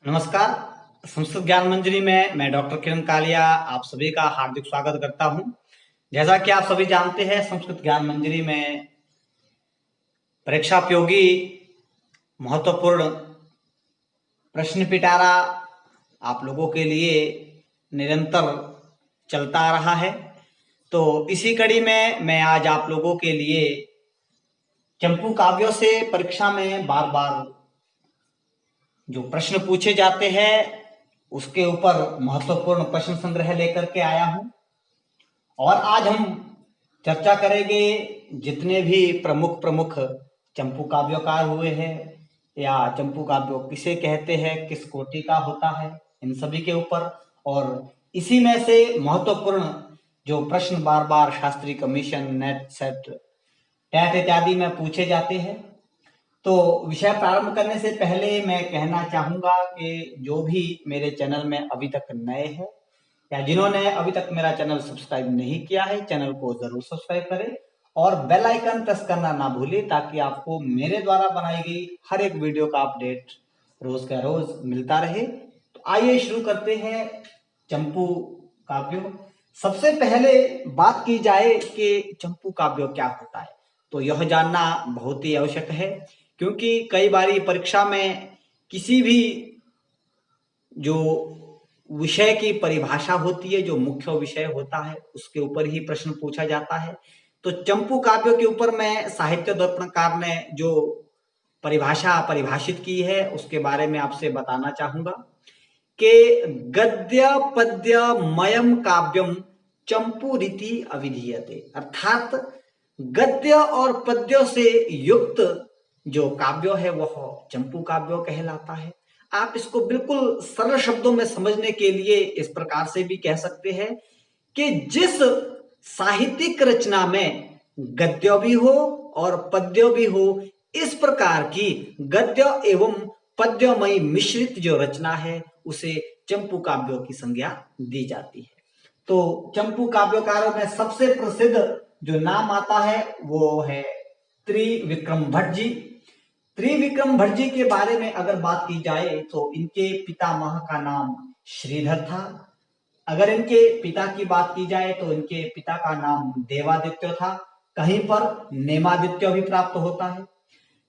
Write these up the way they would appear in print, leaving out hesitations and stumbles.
नमस्कार। संस्कृत ज्ञान मंजरी में मैं डॉक्टर किरण कालिया आप सभी का हार्दिक स्वागत करता हूं। जैसा कि आप सभी जानते हैं, संस्कृत ज्ञान मंजरी में परीक्षापयोगी महत्वपूर्ण प्रश्न पिटारा आप लोगों के लिए निरंतर चलता आ रहा है। तो इसी कड़ी में मैं आज आप लोगों के लिए चंपू काव्यों से परीक्षा में बार बार जो प्रश्न पूछे जाते हैं उसके ऊपर महत्वपूर्ण प्रश्न संग्रह लेकर के आया हूं। और आज हम चर्चा करेंगे जितने भी प्रमुख प्रमुख चंपू काव्यकार हुए हैं या चंपू काव्य किसे कहते हैं, किस कोटि का होता है, इन सभी के ऊपर। और इसी में से महत्वपूर्ण जो प्रश्न बार बार Shastri commission, NET, SET, TET इत्यादि में पूछे जाते हैं। तो विषय प्रारंभ करने से पहले मैं कहना चाहूंगा कि जो भी मेरे चैनल में अभी तक नए हैं या जिन्होंने अभी तक मेरा चैनल सब्सक्राइब नहीं किया है, चैनल को जरूर सब्सक्राइब करें और बेल आइकन प्रेस करना ना भूलें ताकि आपको मेरे द्वारा बनाई गई हर एक वीडियो का अपडेट रोज का रोज मिलता रहे। तो आइए शुरू करते हैं चंपू काव्यों। सबसे पहले बात की जाए कि चंपू काव्य क्या होता है, तो यह जानना बहुत ही आवश्यक है, क्योंकि कई बारी परीक्षा में किसी भी जो विषय की परिभाषा होती है, जो मुख्य विषय होता है, उसके ऊपर ही प्रश्न पूछा जाता है। तो चंपू काव्यों के ऊपर मैं साहित्य दर्पणकार ने जो परिभाषा परिभाषित की है उसके बारे में आपसे बताना चाहूंगा कि गद्य पद्य मयम काव्यम चंपू रीति अविधीयते, अर्थात गद्य और पद्यों से युक्त जो काव्य है वह चंपू काव्य कहलाता है। आप इसको बिल्कुल सरल शब्दों में समझने के लिए इस प्रकार से भी कह सकते हैं कि जिस साहित्यिक रचना में गद्य भी हो और पद्य भी हो, इस प्रकार की गद्य एवं पद्यमयी मिश्रित जो रचना है उसे चंपू काव्यों की संज्ञा दी जाती है। तो चंपू काव्यकारों में सबसे प्रसिद्ध जो नाम आता है वो है त्रिविक्रम भट्ट जी। त्रिविक्रम भट्ट जी के बारे में अगर बात की जाए तो इनके पितामह का नाम श्रीधर था। अगर इनके पिता की बात की जाए तो इनके पिता का नाम देवादित्य था, कहीं पर नेमादित्य भी प्राप्त होता है।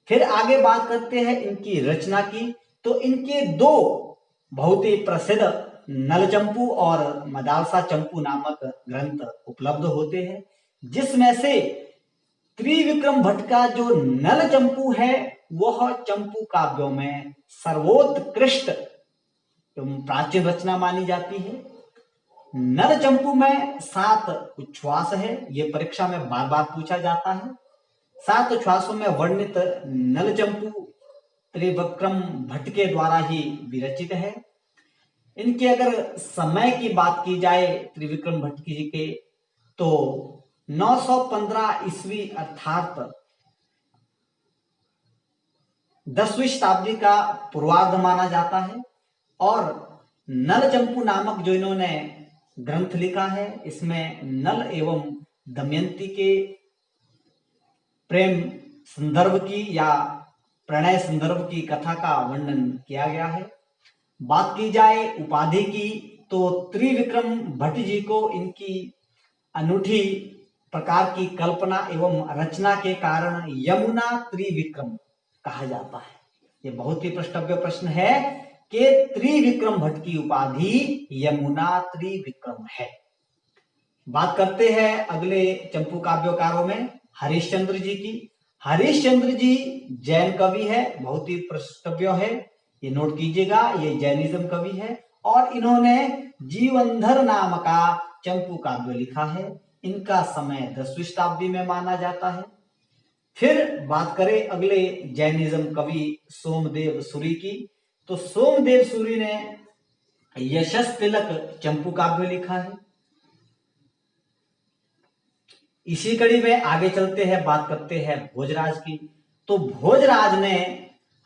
फिर आगे बात करते हैं इनकी रचना की, तो इनके दो बहुत ही प्रसिद्ध नल चंपू और मदालसा चंपू नामक ग्रंथ उपलब्ध होते हैं, जिसमें से त्रिविक्रम भट्ट का जो नल चंपू है वह चंपू काव्यों में सर्वोत्कृष्ट प्राचीन रचना मानी जाती है। नल चंपू में 7 उच्छ्वास है, ये परीक्षा में बार बार पूछा जाता है। 7 उच्छ्वासों में वर्णित नल चंपू त्रिविक्रम भट्ट के द्वारा ही विरचित है। इनके अगर समय की बात की जाए त्रिविक्रम भट्ट जी के, तो 915 ईस्वी अर्थात 10वीं शताब्दी का पूर्वार्ध माना जाता है। और नल चंपू नामक जो इन्होंने ग्रंथ लिखा है इसमें नल एवं दमयंती के प्रेम संदर्भ की या प्रणय संदर्भ की कथा का वर्णन किया गया है। बात की जाए उपाधि की, तो त्रिविक्रम भट्ट जी को इनकी अनूठी प्रकार की कल्पना एवं रचना के कारण यमुना त्रिविक्रम कहा जाता है। ये बहुत ही प्रश्नव्य प्रश्न है कि त्रिविक्रम भट्ट की उपाधि यमुना त्रिविक्रम है। बात करते हैं अगले चंपू काव्यकारों में हरिश्चंद्र जी की। हरिश्चंद्र जी जैन कवि है, बहुत ही प्रश्नव्य है, ये नोट कीजिएगा, ये जैनिज्म कवि है और इन्होंने जीवनधर नाम का चंपू काव्य लिखा है। इनका समय 10वीं शताब्दी में माना जाता है। फिर बात करें अगले जैनिज्म कवि सोमदेव सूरी की, तो सोमदेव सूरी ने यशस तिलक चंपू काव्य लिखा है। इसी कड़ी में आगे चलते हैं, बात करते हैं भोजराज की। तो भोजराज ने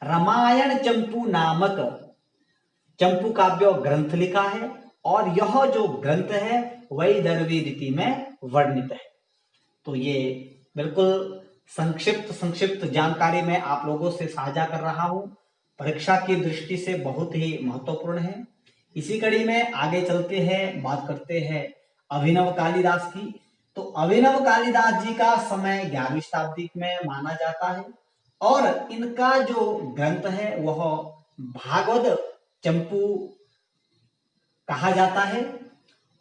रामायण चंपू नामक चंपू काव्य ग्रंथ लिखा है और यह जो ग्रंथ है वैदर्भी रीति में वर्णित है। तो ये बिल्कुल संक्षिप्त जानकारी मैं आप लोगों से साझा कर रहा हूं। परीक्षा की दृष्टि से बहुत ही महत्वपूर्ण है। इसी कड़ी में आगे चलते हैं, बात करते हैं अभिनव कालिदास की। तो अभिनव कालिदास जी का समय 11वीं शताब्दी में माना जाता है और इनका जो ग्रंथ है वह भागवत चंपू कहा जाता है।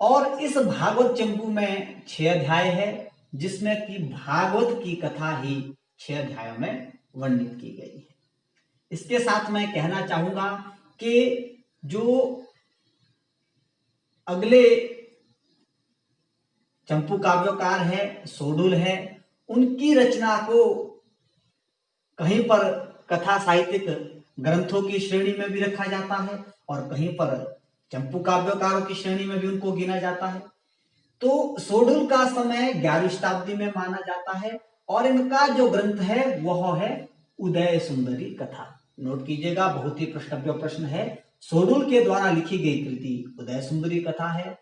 और इस भागवत चंपू में 6 अध्याय है, जिसमें कि भागवत की कथा ही 6 अध्यायों में वर्णित की गई है। इसके साथ मैं कहना चाहूंगा कि जो अगले चंपू काव्यकार है, शोडुल है, उनकी रचना को कहीं पर कथा साहित्यिक ग्रंथों की श्रेणी में भी रखा जाता है और कहीं पर चंपू काव्यकारों की श्रेणी में भी उनको गिना जाता है। तो शोडुल का समय 11वीं शताब्दी में माना जाता है और इनका जो ग्रंथ है वह है उदय सुंदरी कथा। नोट कीजिएगा, बहुत ही प्रश्नव्य प्रश्न है। शोडुल के द्वारा लिखी गई कृति उदय सुंदरी कथा है।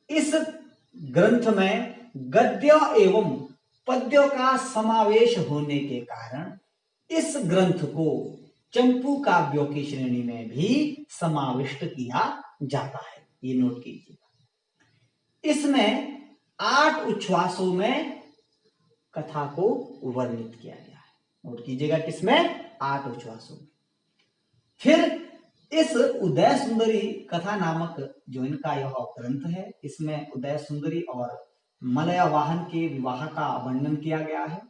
इस ग्रंथ में गद्य एवं पद्य का समावेश होने के कारण इस ग्रंथ को चंपू काव्यों की श्रेणी में भी समाविष्ट किया जाता है। ये नोट कीजिएगा। इसमें 8 उच्छ्वासों में कथा को वर्णित किया गया है। नोट कीजिएगा, किसमें? 8 उच्छ्वासों में। फिर इस उदय सुंदरी कथा नामक जो इनका यह ग्रंथ है, इसमें उदय सुंदरी और मलया वाहन के विवाह का वर्णन किया गया है।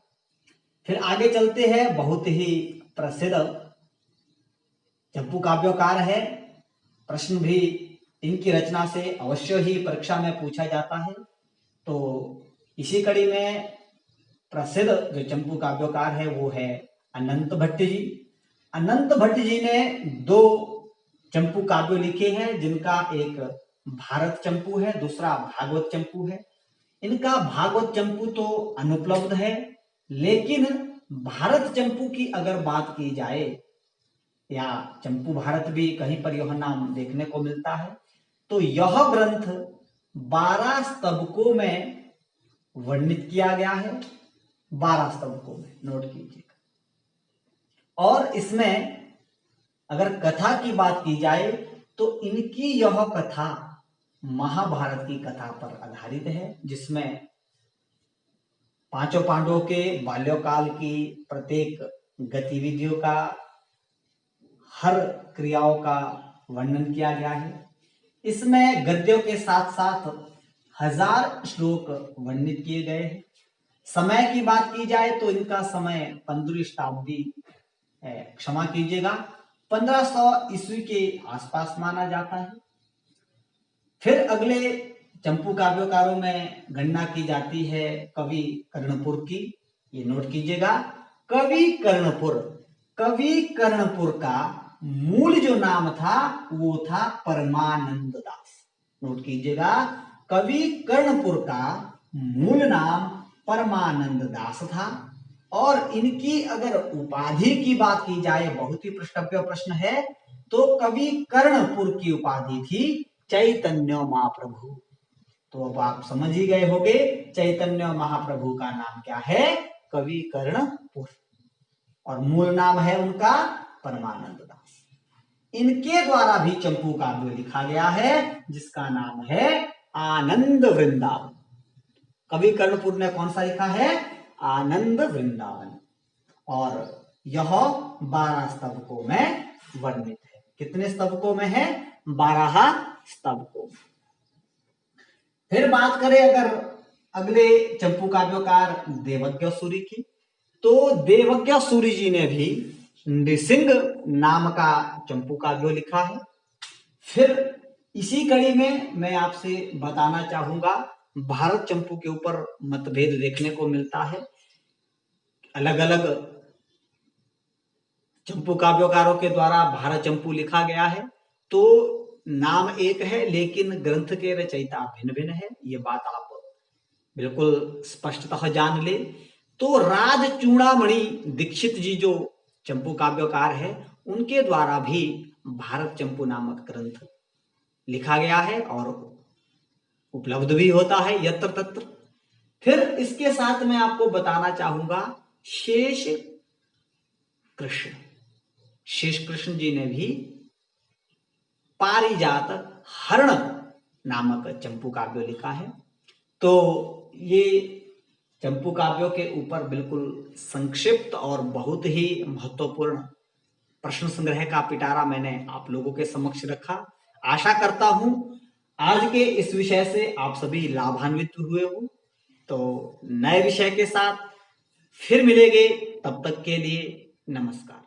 फिर आगे चलते हैं, बहुत ही प्रसिद्ध चंपू काव्यकार है। प्रश्न भी इनकी रचना से अवश्य ही परीक्षा में पूछा जाता है। तो इसी कड़ी में प्रसिद्ध जो चंपू काव्यकार है वो है अनंत भट्ट जी। अनंत भट्ट जी ने 2 चंपू काव्य लिखे हैं, जिनका एक भारत चंपू है, दूसरा भागवत चंपू है। इनका भागवत चंपू तो अनुपलब्ध है, लेकिन भारत चंपू की अगर बात की जाए या चंपू भारत भी कहीं पर यह नाम देखने को मिलता है, तो यह ग्रंथ 12 स्तबकों में वर्णित किया गया है। 12 स्तबकों में, नोट कीजिएगा। और इसमें अगर कथा की बात की जाए तो इनकी यह कथा महाभारत की कथा पर आधारित है, जिसमें 5 पांडवों के बाल्यकाल की प्रत्येक गतिविधियों का, हर क्रियाओं का वर्णन किया गया है। इसमें गद्यों के साथ साथ 1000 श्लोक वर्णित किए गए हैं। समय की बात की जाए तो इनका समय 15वीं शताब्दी, क्षमा कीजिएगा, 1500 ईस्वी के आसपास माना जाता है। फिर अगले चंपू काव्यकारों में गणना की जाती है कवि कर्णपुर की। ये नोट कीजिएगा, कवि कर्णपुर। कवि कर्णपुर का मूल जो नाम था वो था परमानंद दास। नोट कीजिएगा, कवि कर्णपुर का मूल नाम परमानंद दास था। और इनकी अगर उपाधि की बात की जाए, बहुत ही प्रश्नव्य प्रश्न है, तो कवि कर्णपुर की उपाधि थी चैतन्य महाप्रभु। तो अब आप समझ ही गए होंगे चैतन्य महाप्रभु का नाम क्या है? कवि कर्णपुर। और मूल नाम है उनका परमानंद दास। इनके द्वारा भी चंपू काव्य लिखा गया है, जिसका नाम है आनंद वृंदावन। कवि कर्णपुर ने कौन सा लिखा है? आनंद वृंदावन। और यह 12 स्तबकों में वर्णित है। कितने स्तबकों में है? 12 स्तबकों। फिर बात करें अगर अगले चंपू काव्यकार देवज्ञ सूरि की, तो देवज्ञ सूरि जी ने भी नृसिंह नाम का चंपू काव्य लिखा है। फिर इसी कड़ी में मैं आपसे बताना चाहूंगा, भारत चंपू के ऊपर मतभेद देखने को मिलता है। अलग अलग चंपू काव्यकारों के द्वारा भारत चंपू लिखा गया है, तो नाम एक है लेकिन ग्रंथ के रचयिता भिन्न भिन्न है। ये बात आप बिल्कुल स्पष्टतः जान ले। तो राज चूड़ामणि दीक्षित जी जो चंपू काव्यकार है, उनके द्वारा भी भारत चंपू नामक ग्रंथ लिखा गया है और उपलब्ध भी होता है यत्र तत्र। फिर इसके साथ मैं आपको बताना चाहूंगा शेष कृष्ण। शेष कृष्ण जी ने भी पारिजात हरण नामक चंपू काव्य लिखा है। तो ये चंपू काव्यों के ऊपर बिल्कुल संक्षिप्त और बहुत ही महत्वपूर्ण प्रश्न संग्रह का पिटारा मैंने आप लोगों के समक्ष रखा। आशा करता हूं आज के इस विषय से आप सभी लाभान्वित हुए हो। तो नए विषय के साथ फिर मिलेंगे, तब तक के लिए नमस्कार।